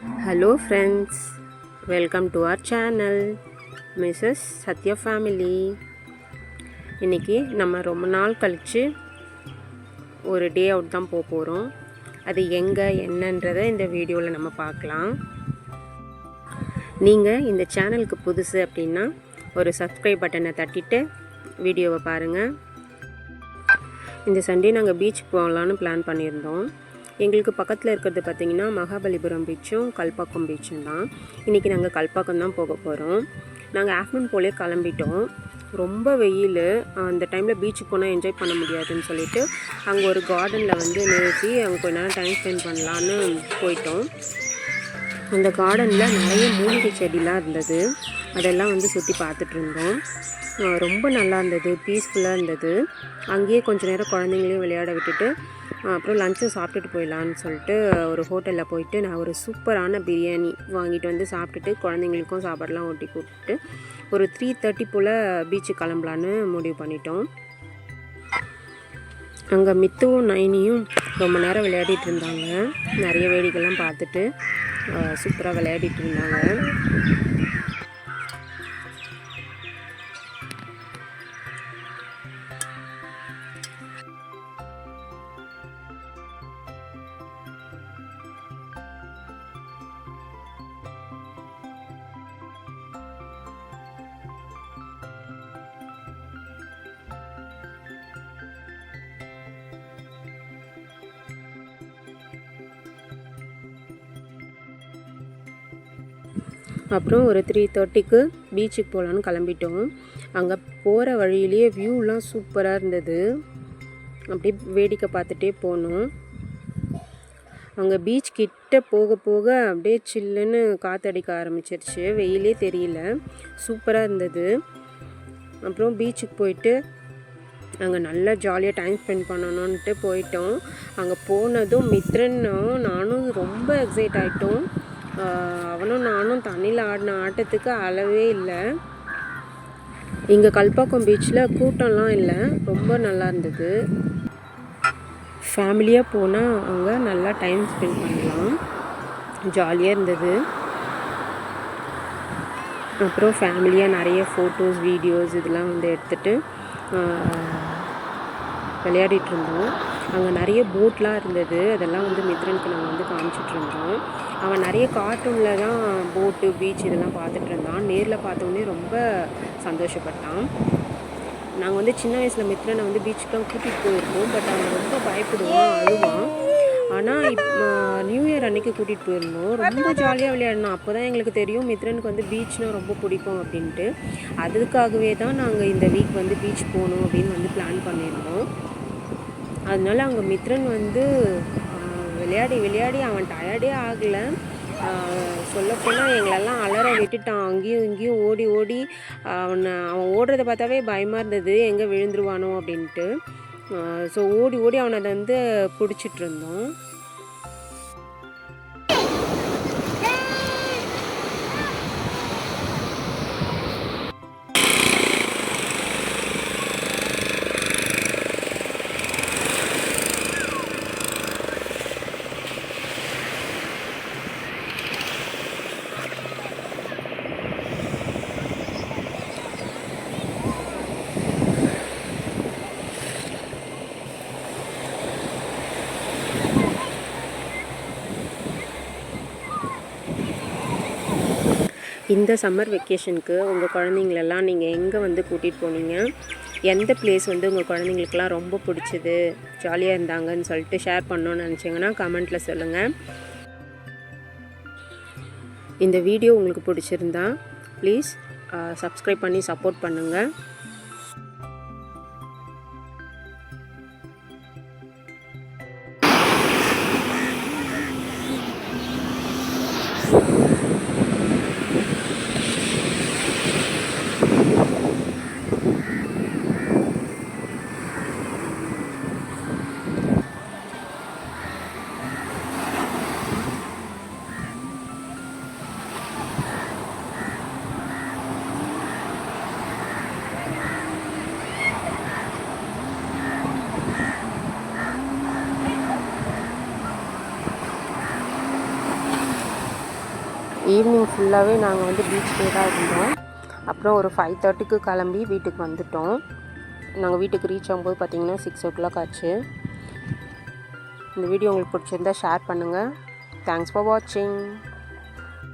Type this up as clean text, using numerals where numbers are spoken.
Hello friends, welcome to our channel Mrs. Satya Family. இன்னைக்கு நம்ம ரொம்ப நாள் கழிச்சு ஒரு டே அவுட் தான் போகிறோம். அது எங்கே என்னன்றதை இந்த வீடியோவில் நம்ம பார்க்கலாம். நீங்கள் இந்த சேனலுக்கு புதுசு அப்படின்னா ஒரு சப்ஸ்கிரைப் பட்டனை தட்டிட்டு வீடியோவை பாருங்கள். இந்த சண்டே நாங்கள் பீச் போகலான்னு பிளான் பண்ணியிருந்தோம். எங்களுக்கு பக்கத்தில் இருக்கிறது பார்த்திங்கன்னா மகாபலிபுரம் பீச்சும் கல்பாக்கம் பீச்சும் தான். இன்றைக்கி நாங்கள் கல்பாக்கம் தான் போக போகிறோம். நாங்கள் ஆஃப்டர்நூன் போலே கிளம்பிட்டோம். ரொம்ப வெயில், அந்த டைமில் பீச்சுக்கு போனால் என்ஜாய் பண்ண முடியாதுன்னு சொல்லிவிட்டு அங்கே ஒரு கார்டனில் நிறுத்தி அங்கே கொஞ்ச நேரம் டைம் ஸ்பெண்ட் பண்ணலான்னு போயிட்டோம். அந்த கார்டனில் நிறைய மூலிகை செடிலாம் இருந்தது. அதெல்லாம் சுற்றி பார்த்துட்டு இருந்தோம். ரொம்ப நல்லா இருந்தது, பீஸ்ஃபுல்லாக இருந்தது. அங்கேயே கொஞ்சம் நேரம் குழந்தைங்களையும் விளையாட விட்டுட்டு அப்புறம் லஞ்சும் சாப்பிட்டுட்டு போயிடலான்னு சொல்லிட்டு ஒரு ஹோட்டலில் போயிட்டு நான் ஒரு சூப்பரான பிரியாணி வாங்கிட்டு சாப்பிட்டுட்டு குழந்தைங்களுக்கும் சாப்பாடெலாம் ஓட்டி கொடுத்துட்டு ஒரு 3:30 போல் பீச்சுக்கு கிளம்பலான்னு முடிவு பண்ணிட்டோம். அங்கே மித்துவும் நைனியும் ரொம்ப நேரம் விளையாடிட்டு இருந்தாங்க. நிறைய வேடிக்கைலாம் பார்த்துட்டு சூப்பராக விளையாடிட்டு இருந்தாங்க. அப்புறம் ஒரு 3:30க்கு பீச்சுக்கு போகலான்னு கிளம்பிட்டோம். அங்கே போகிற வழியிலேயே வியூலாம் சூப்பராக இருந்தது. அப்படியே வேடிக்கை பார்த்துட்டே போனோம். அங்கே பீச் கிட்ட போக போக அப்படியே சில்லுன்னு காற்றடிக்க ஆரம்பிச்சிருச்சு. வெயிலே தெரியல, சூப்பராக இருந்தது. அப்புறம் பீச்சுக்கு போயிட்டு அங்கே நல்லா ஜாலியாக டைம் ஸ்பெண்ட் பண்ணணுன்ட்டு போயிட்டோம். அங்கே போனதும் மித்ரனும் நானும் ரொம்ப எக்ஸைட் ஆகிட்டோம். அவனும் நானும் தண்ணியில் ஆடின ஆட்டத்துக்கு அளவே இல்லை. இங்கே கல்பாக்கம் பீச்சில் கூட்டம்லாம் இல்லை, ரொம்ப நல்லா இருந்தது. ஃபேமிலியாக போனால் அங்கே நல்லா டைம் ஸ்பெண்ட் பண்ணலாம், ஜாலியாக இருந்தது. அப்புறம் ஃபேமிலியாக நிறைய ஃபோட்டோஸ், வீடியோஸ் இதெல்லாம் எடுத்துகிட்டு விளையாடிட்டு இருந்தோம். அங்கே நிறைய போட்லாம் இருந்தது. அதெல்லாம் மித்ரனுக்கு நாங்கள் காமிச்சிட்ருந்தோம். அவன் நிறைய கார்ட்டூனில் தான் போட்டு, பீச் இதெல்லாம் பார்த்துட்டு இருந்தான். நேரில் பார்த்தோன்னே ரொம்ப சந்தோஷப்பட்டான். நாங்கள் சின்ன வயசில் மித்ரனை பீச்சுக்கெலாம் கூட்டிகிட்டு போயிருக்கோம். பட் அவன் ரொம்ப பயப்படுவான், அழுவான். ஆனால் நியூ இயர் அன்றைக்கி கூட்டிகிட்டு போயிருந்தோம். ரொம்ப ஜாலியாக விளையாடினோம். அப்போ தான் எங்களுக்கு தெரியும் மித்ரனுக்கு பீச்னால் ரொம்ப பிடிக்கும் அப்படின்ட்டு. அதுக்காகவே தான் நாங்கள் இந்த வீக் பீச் போகணும் அப்படின்னு பிளான் பண்ணியிருந்தோம். அதனால அங்கே மித்ரன் விளையாடி விளையாடி அவன் டயர்டே ஆகலை. சொல்லப்போனால் எங்களெல்லாம் அலற விட்டுட்டான். அங்கேயும் இங்கேயும் ஓடி ஓடி அவன் ஓடுறத பார்த்தாவே பயமாக இருந்தது, எங்கே விழுந்துருவானோ அப்படின்ட்டு. ஸோ ஓடி ஓடி அவனை அதை பிடிச்சிட்டு இருந்தோம். இந்த சம்மர் வெக்கேஷனுக்கு உங்கள் குழந்தைங்களெல்லாம் நீங்கள் எங்கே கூட்டிகிட்டு போனீங்க? எந்த பிளேஸ் உங்கள் குழந்தைங்களுக்கெல்லாம் ரொம்ப பிடிச்சது, ஜாலியாக இருந்தாங்கன்னு சொல்லிட்டு ஷேர் பண்ணணுன்னு நினச்சிங்கன்னா கமெண்ட்டில் சொல்லுங்கள். இந்த வீடியோ உங்களுக்கு பிடிச்சிருந்தா ப்ளீஸ் சப்ஸ்கிரைப் பண்ணி சப்போர்ட் பண்ணுங்கள். ஈவினிங் ஃபுல்லாகவே நாங்கள் வந்து பீச்லேயே தான் இருந்தோம். அப்புறம் ஒரு 5:30க்கு கிளம்பி வீட்டுக்கு வந்துட்டோம். நாங்கள் வீட்டுக்கு ரீச் ஆகும்போது பார்த்திங்கன்னா 6 o'clock ஆச்சு. இந்த வீடியோ உங்களுக்கு பிடிச்சிருந்தா ஷேர் பண்ணுங்கள். தேங்க்ஸ் ஃபார் வாட்சிங்.